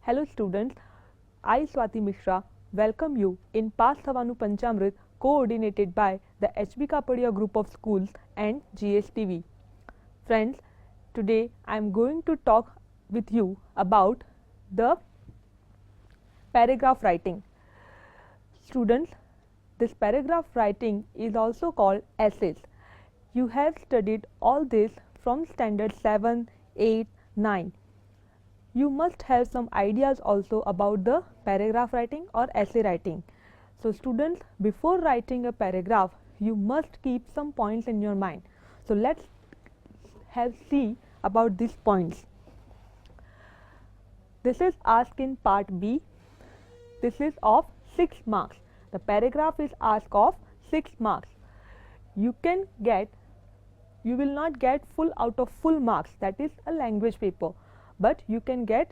Hello students, I Swati Mishra welcome you in THAVANAU PANCHAMRUT coordinated by the HB Kapadia group of schools and GSTV. Friends, today I am going to talk with you about the paragraph writing. Students, this paragraph writing is also called essays. You have studied all this from standard 7, 8, 9. You must have some ideas also about the paragraph writing or essay writing. So students, before writing a paragraph, you must keep some points in your mind. So let's see about these points. This is asked in part B. This is of 6 marks. The paragraph is asked of 6 marks. You will not get full out of full marks, that is a language paper, but you can get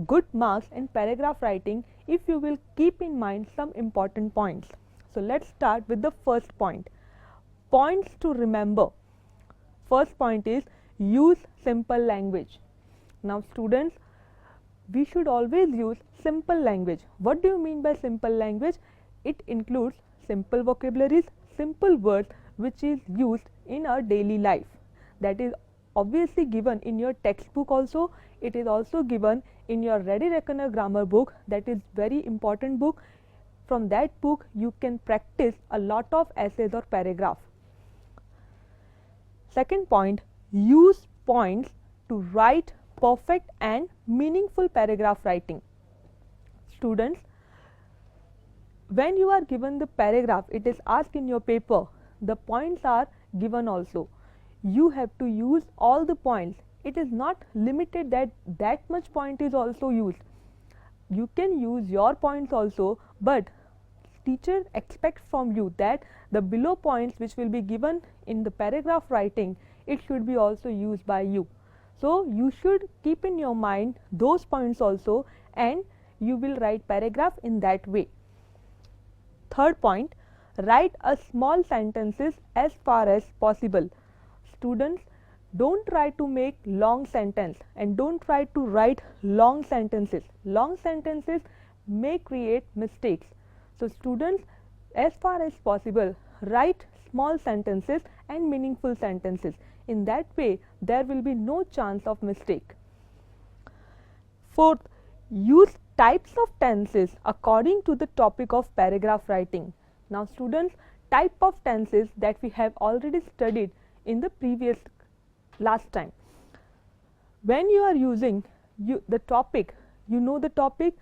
good marks in paragraph writing if you will keep in mind some important points. So let's start with the first point. Points to remember. First point is use simple language. Now students, we should always use simple language. What do you mean by simple language? It includes simple vocabularies, simple words which is used in our daily life. That is obviously given in your textbook also. It is also given in your Ready Reckoner grammar book. That is very important book. From that book you can practice a lot of essays or paragraph. Second point, use points to write perfect and meaningful paragraph writing. Students, when you are given the paragraph, it is asked in your paper, the points are given also. You have to use all the points. It is not limited that much point is also used. You can use your points also, but teacher expects from you that the below points which will be given in the paragraph writing, it should be also used by you. So you should keep in your mind those points also, and you will write paragraph in that way. Third point, write a small sentences as far as possible. Students, don't try to make long sentence and don't try to write long sentences. Long sentences may create mistakes. So students, as far as possible, write small sentences and meaningful sentences. In that way, there will be no chance of mistake. Fourth, use types of tenses according to the topic of paragraph writing. Now students, type of tenses that we have already studied in the previous last time. When you are using the topic, you know the topic,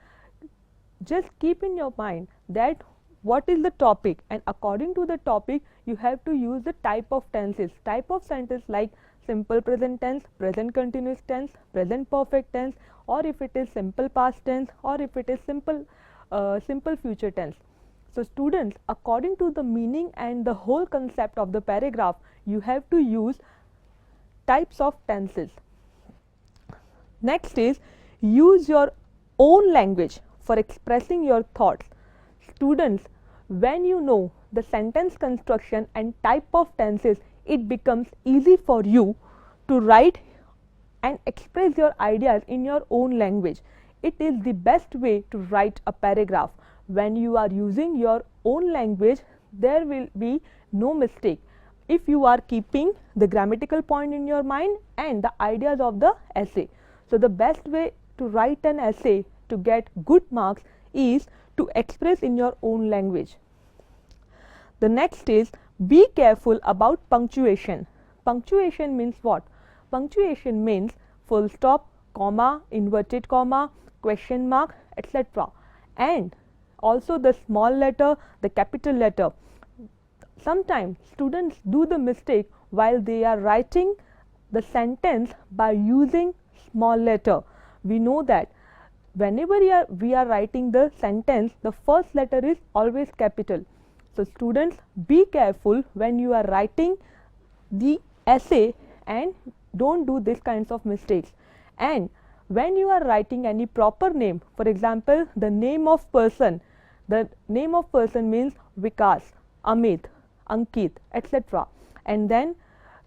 just keep in your mind that what is the topic, and according to the topic you have to use the type of tenses. Type of sentence like simple present tense, present continuous tense, present perfect tense, or if it is simple past tense, or if it is simple future tense. So students, according to the meaning and the whole concept of the paragraph, you have to use types of tenses. Next is use your own language for expressing your thoughts. Students, when you know the sentence construction and type of tenses, it becomes easy for you to write and express your ideas in your own language. It is the best way to write a paragraph. When you are using your own language, there will be no mistake if you are keeping the grammatical point in your mind and the ideas of the essay. So the best way to write an essay to get good marks is to express in your own language. The next is be careful about punctuation. Punctuation means what? Punctuation means full stop, comma, inverted comma, question mark, etc. And also the small letter, the capital letter. Sometimes students do the mistake while they are writing the sentence by using small letter. We know that whenever we are writing the sentence, the first letter is always capital. So students, be careful when you are writing the essay and don't do these kinds of mistakes. And when you are writing any proper name, for example, the name of person means Vikas, Amit, Ankit, etc. And then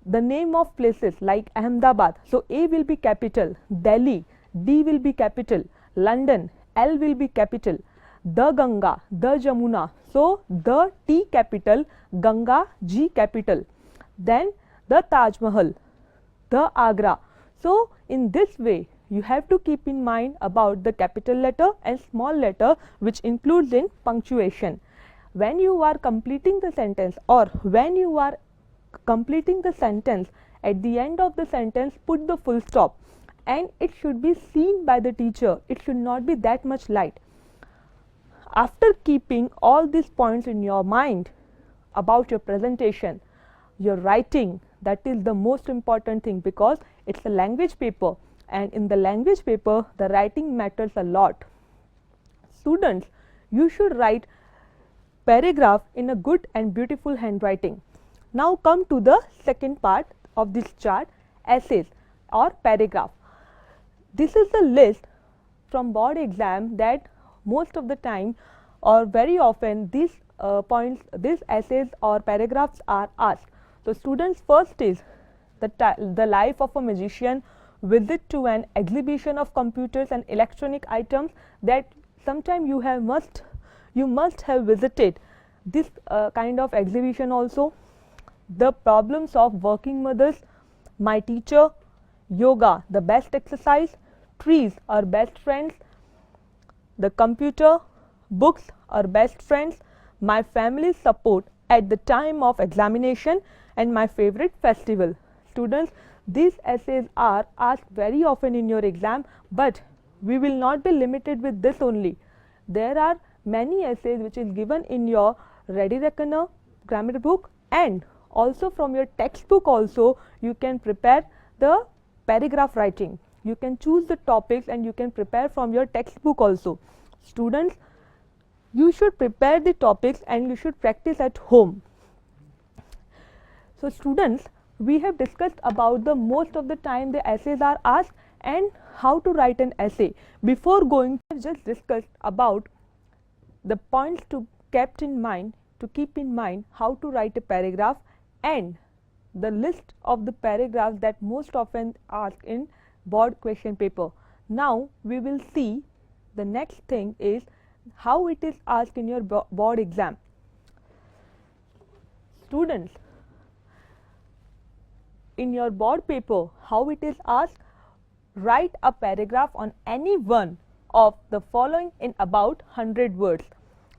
the name of places like Ahmedabad, so A will be capital, Delhi, D will be capital, London, L will be capital. The Ganga, the Jamuna. So the T capital, Ganga, G capital. Then the Taj Mahal, the Agra. So in this way you have to keep in mind about the capital letter and small letter, which includes in punctuation. When you are completing the sentence, or when you are completing the sentence, at the end of the sentence put the full stop, and it should be seen by the teacher. It should not be that much light. After keeping all these points in your mind about your presentation, your writing, that is the most important thing, because it's a language paper, and in the language paper the writing matters a lot. Students, you should write paragraph in a good and beautiful handwriting. Now come to the second part of this chart, essays or paragraph. This is the list from board exam that most of the time or very often these these essays or paragraphs are asked. So students, first is the life of a magician, visit to an exhibition of computers and electronic items, that sometime you must have visited this kind of exhibition also. The problems of working mothers, my teacher, yoga, the best exercise, trees are best friends, the computer, books are best friends, my family's support at the time of examination, and my favorite festival. Students, these essays are asked very often in your exam, but we will not be limited with this only. There are many essays which is given in your Ready Reckoner grammar book, and also from your textbook also you can prepare the paragraph writing. You can choose the topics and you can prepare from your textbook also. Students, you should prepare the topics and you should practice at home. So students, we have discussed about the most of the time the essays are asked and how to write an essay. Before going, just discussed about the points to keep in mind how to write a paragraph, and the list of the paragraphs that most often asked in board question paper. Now we will see the next thing is how it is asked in your board exam. Students, in your board paper, how it is asked, write a paragraph on any one of the following in about 100 words.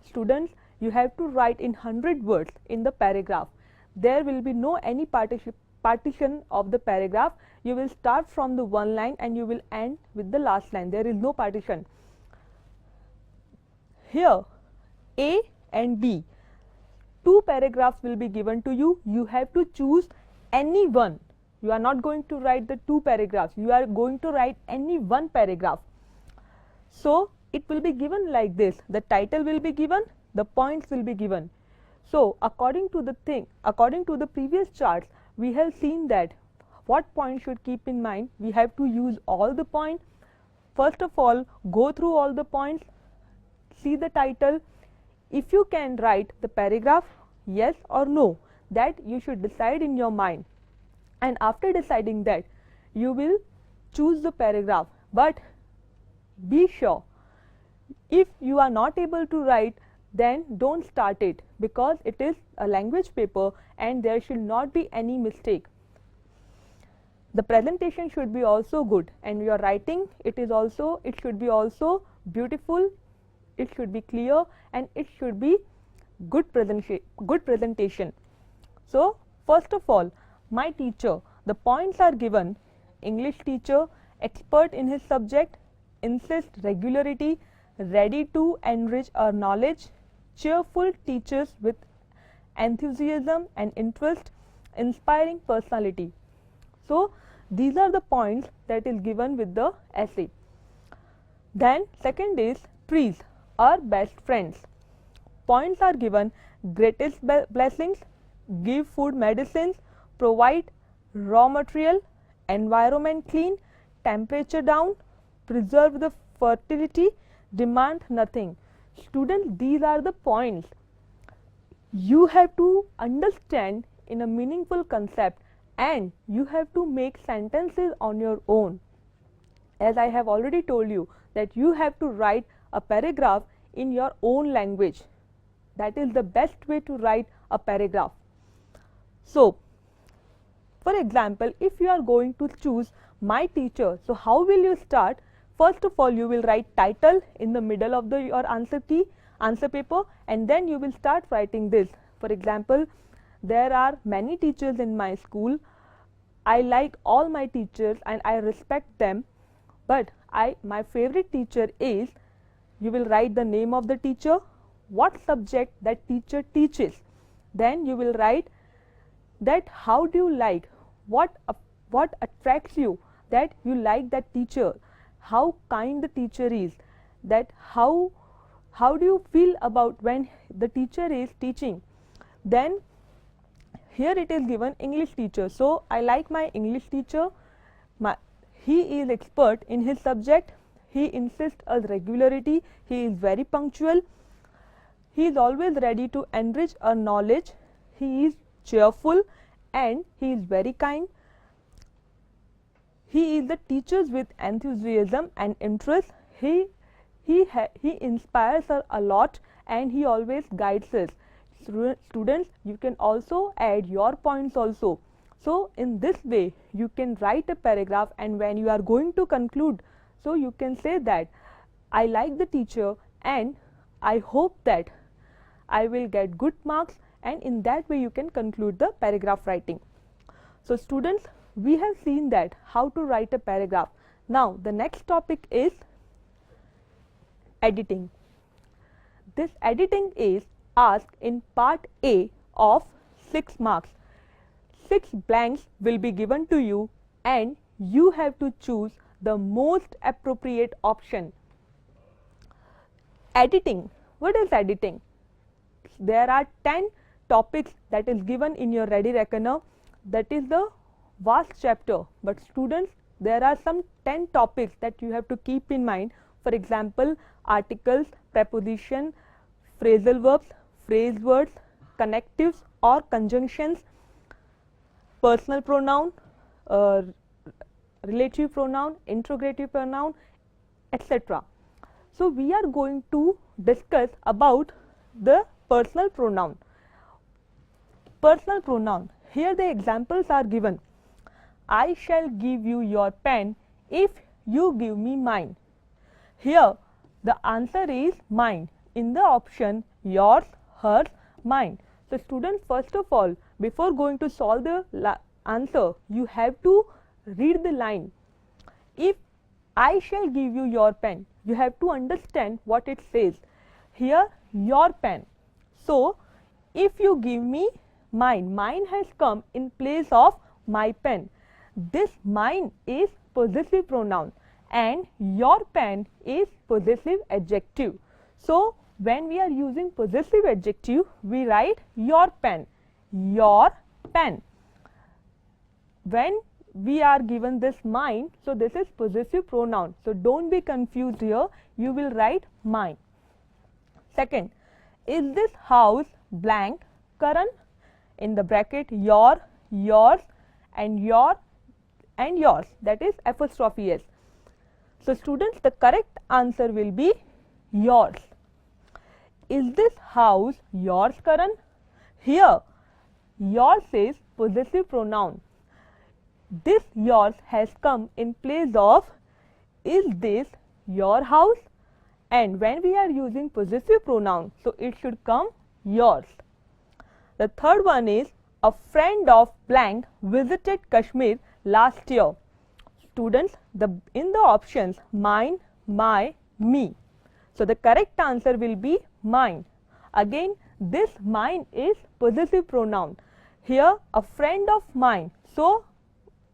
Students, you have to write in 100 words in the paragraph. There will be no any partition of the paragraph. You will start from the one line and you will end with the last line. There is no partition. Here A and B, two paragraphs will be given to you. You have to choose any one. You are not going to write the two paragraphs. You are going to write any one paragraph. So it will be given like this. The title will be given, the points will be given. So according to the previous charts, we have seen that what points should keep in mind. We have to use all the points. First of all, go through all the points, see the title. If you can write the paragraph, yes or no, that you should decide in your mind, and after deciding that you will choose the paragraph. But be sure, if you are not able to write, then don't start it, because it is a language paper and there should not be any mistake. The presentation should be also good, and your writing it should be also beautiful, it should be clear, and it should be good presentation. So first of all, my teacher, the points are given: English teacher, expert in his subject, insist regularity, ready to enrich our knowledge, cheerful teachers with enthusiasm and interest, inspiring personality. So these are the points that is given with the essay. Then second is trees, our best friends. Points are given: greatest blessings, give food medicines, provide raw material, environment clean, temperature down, preserve the fertility, demand nothing. Students, these are the points. You have to understand in a meaningful concept, and you have to make sentences on your own. as I have already told you, that you have to write a paragraph in your own language. That is the best way to write a paragraph. So, for example, if you are going to choose my teacher, so how will you start? First of all, you will write title in the middle of your answer paper, and then you will start writing this. For example, there are many teachers in my school. I like all my teachers and I respect them, but my favorite teacher is, you will write the name of the teacher, what subject that teacher teaches. Then you will write that how do you like, what attracts you, that you like that teacher, how kind the teacher is, that how do you feel about when the teacher is teaching. Then here it is given English teacher. So I like my English teacher. He is expert in his subject. He insists on regularity. He is very punctual. He is always ready to enrich our knowledge. He is cheerful and he is very kind. He is the teacher with enthusiasm and interest. He inspires us a lot and he always guides us. Students, you can also add your points also. So in this way you can write a paragraph, and when you are going to conclude, so you can say that I like the teacher and I hope that I will get good marks, and in that way you can conclude the paragraph writing. So students, we have seen that how to write a paragraph. Now the next topic is editing. This editing is asked in part A of 6 marks. 6 blanks will be given to you and you have to choose the most appropriate option. Editing. What is editing? There are 10 topics that is given in your ready reckoner. That is the vast chapter, but students, there are some 10 topics that you have to keep in mind. For example, articles, preposition, phrasal verbs, phrase words, connectives or conjunctions, personal pronoun, relative pronoun, interrogative pronoun, etc. So we are going to discuss about the personal pronoun. Personal pronoun. Here the examples are given. I shall give you your pen if you give me mine. Here the answer is mine in the option yours, hers, mine. So students, first of all, before going to solve the answer, you have to read the line. If I shall give you your pen, you have to understand what it says. Here your pen. So if you give me mine, mine has come in place of my pen. This mine is possessive pronoun and your pen is possessive adjective. So when we are using possessive adjective, we write your pen, your pen. When we are given this mine, so this is possessive pronoun. So don't be confused here, you will write mine. Second, is this house blank, Karan? In the bracket your, yours and your and yours, that is apostrophe s. So students, the correct answer will be yours. Is this house yours, Karan? Here yours is possessive pronoun. This yours has come in place of is this your house, and when we are using possessive pronoun, so it should come yours. The third one is a friend of blank visited Kashmir last year. Students, in the options mine, my, me. So the correct answer will be mine. Again, this mine is possessive pronoun. Here a friend of mine. So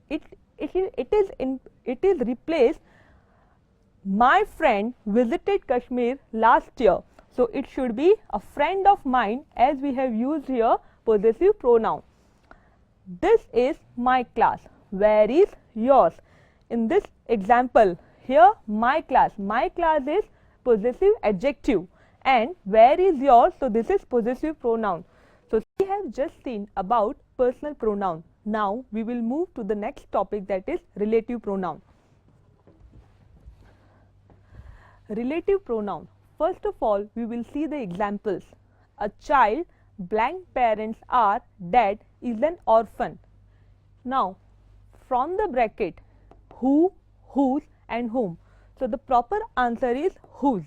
it is replaced my friend visited Kashmir last year. So it should be a friend of mine, as we have used here possessive pronoun. This is my class. Where is yours? In this example, here my class is possessive adjective, and where is yours? So this is possessive pronoun. So we have just seen about personal pronoun. Now we will move to the next topic, that is relative pronoun. Relative pronoun. First of all, we will see the examples. A child blank parents are dead is an orphan. Now, from the bracket, who, whose and whom. So, the proper answer is whose.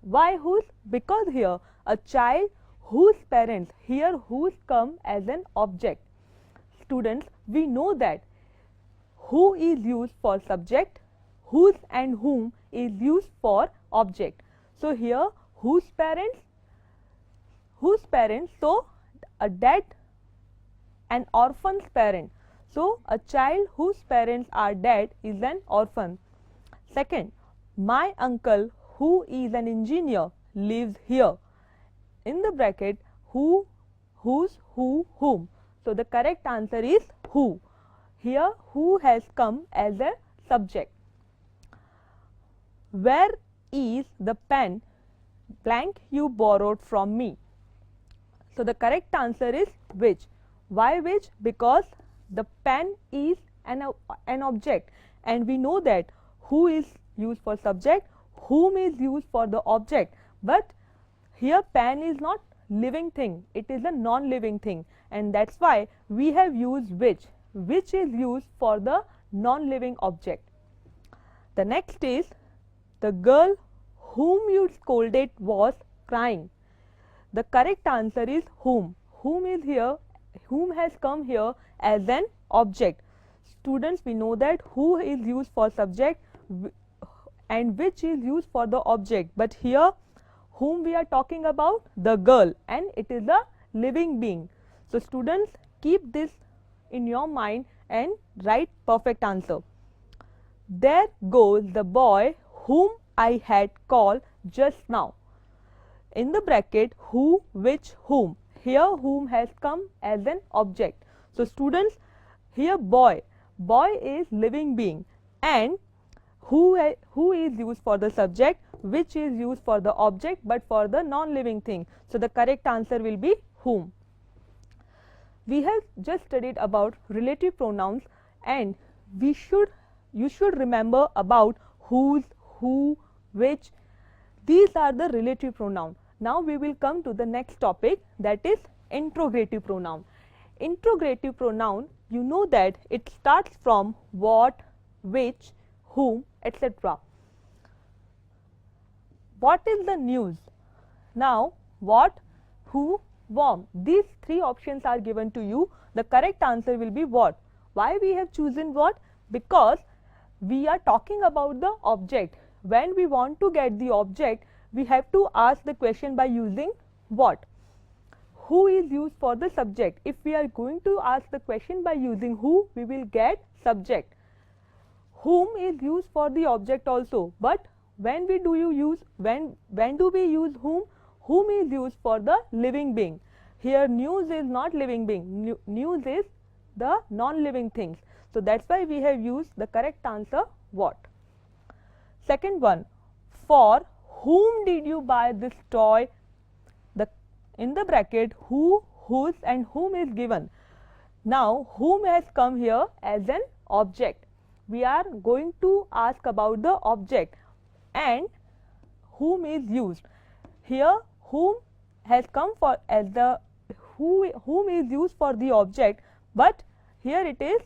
Why whose? Because here a child whose parents, here whose come as an object. Students, we know that who is used for subject, whose and whom is used for object. So, here whose parents, so a dead, an orphan's parent. So, a child whose parents are dead is an orphan. Second, my uncle who is an engineer lives here. In the bracket, who, whose, who, whom. So, the correct answer is who. Here, who has come as a subject. Where is the pen blank you borrowed from me? So, the correct answer is which. Why which? Because the pen is an object, and we know that who is used for subject, whom is used for the object, but here pen is not living thing, it is a non-living thing, and that's why we have used which is used for the non-living object. The next is the girl whom you scolded was crying. The correct answer is whom. Whom is here, whom has come here as an object. Students, we know that who is used for subject and which is used for the object, but here whom we are talking about, the girl, and it is a living being. So, students, keep this in your mind and write perfect answer. There goes the boy whom I had called just now. In the bracket, who, which, whom. Here whom has come as an object. So, students, here boy is living being, and who is used for the subject, which is used for the object, but for the non-living thing. So, the correct answer will be whom. We have just studied about relative pronouns, and you should remember about whose, who, which. These are the relative pronoun. Now, we will come to the next topic, that is interrogative pronoun. Interrogative pronoun, you know that it starts from what, which, whom, etc. What is the news? Now, what, who, whom. These three options are given to you. The correct answer will be what. Why we have chosen what? Because we are talking about the object. When we want to get the object, we have to ask the question by using what. Who is used for the subject. If we are going to ask the question by using who, we will get subject. Whom is used for the object also, but when do we use whom? Whom is used for the living being. Here news is not living being, news is the non-living things. So, that's why we have used the correct answer what. Second one, for whom did you buy this toy? In the bracket, who, whose and whom is given. Now, whom has come here as an object. We are going to ask about the object, and whom is used. Here whom has come for as the whom is used for the object, but here it is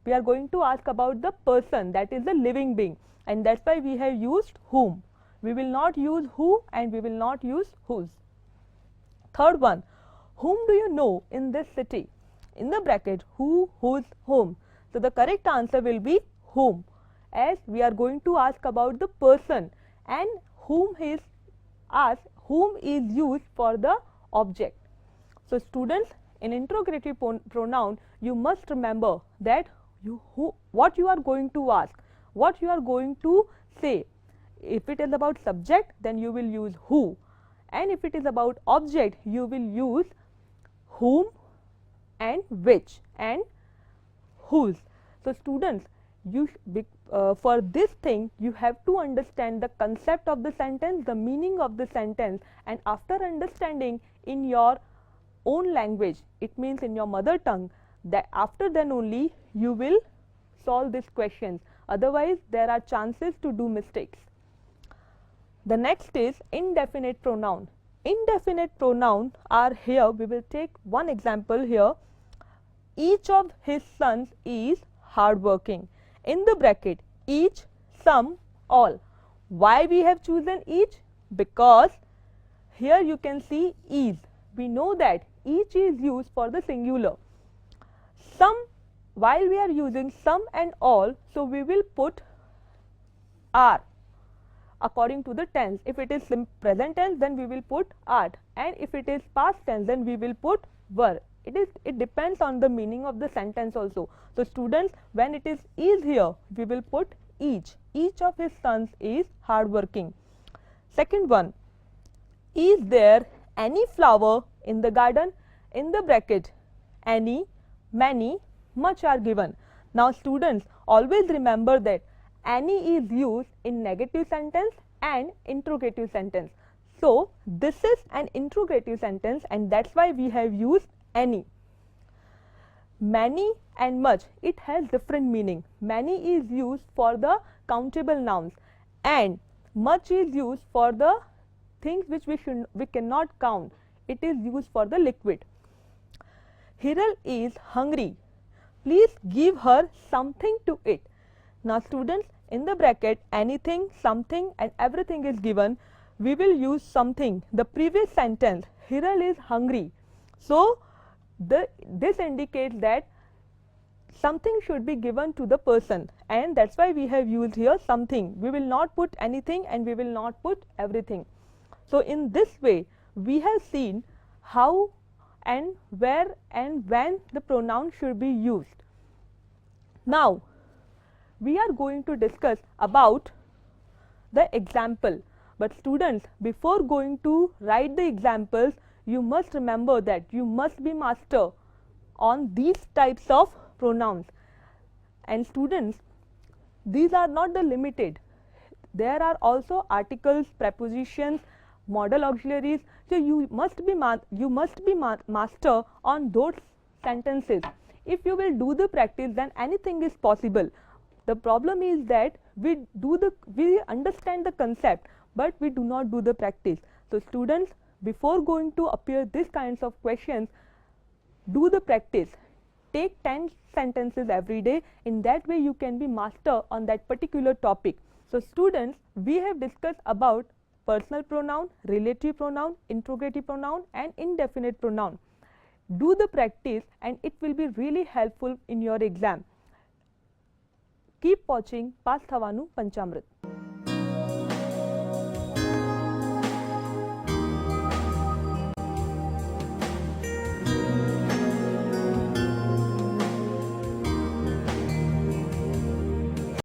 we are going to ask about the person, that is the living being, and that's why we have used whom. We will not use who and we will not use whose. Third one, whom do you know in this city? In the bracket, who, whose, whom. So, the correct answer will be whom, as we are going to ask about the person, and whom is used for the object. So, students, in interrogative pronoun, you must remember that what you are going to ask, what you are going to say. If it is about subject, then you will use who, and if it is about object, you will use whom and which and whose. So, students, for this thing you have to understand the concept of the sentence, the meaning of the sentence, and after understanding in your own language, it means in your mother tongue, that after then only you will solve these questions. Otherwise, there are chances to do mistakes. The next is indefinite pronoun. Indefinite pronoun are here. We will take one example here. Each of his sons is hardworking. In the bracket, each, some, all. Why we have chosen each? Because here you can see is. We know that each is used for the singular. Some, while we are using some and all, so we will put are according to the tense. If it is present tense, then we will put art, and if it is past tense, then we will put were. It depends on the meaning of the sentence also. So students, when it is here, we will put each. Each of his sons is hardworking. Second one, is there any flower in the garden? In the bracket, any, many, much are given. Now students, always remember that any is used in negative sentence and interrogative sentence. So this is an interrogative sentence, and that's why we have used any. Many and much, it has different meaning. Many is used for the countable nouns, and much is used for the things which we cannot count. It is used for the liquid. Hiral is hungry. Please give her something to eat. Now students, in the bracket, anything, something and everything is given. We will use something. The previous sentence, Hiral is hungry. So this indicates that something should be given to the person, and that's why we have used here something. We will not put anything and we will not put everything. So in this way, we have seen how and where and when the pronoun should be used. Now we are going to discuss about the example. But students, before going to write the examples, you must remember that you must be master on these types of pronouns. And students, these are not the limited. There are also articles, prepositions, modal auxiliaries. So you must be master on those sentences. If you will do the practice, then anything is possible. The problem is that we understand the concept, but we do not do the practice. So students, before going to appear these kinds of questions, do the practice. Take 10 sentences every day. In that way you can be master on that particular topic. So students, we have discussed about personal pronoun, relative pronoun, interrogative pronoun and indefinite pronoun. Do the practice and it will be really helpful in your exam. Keep watching Past THAVANAU Panchamrut.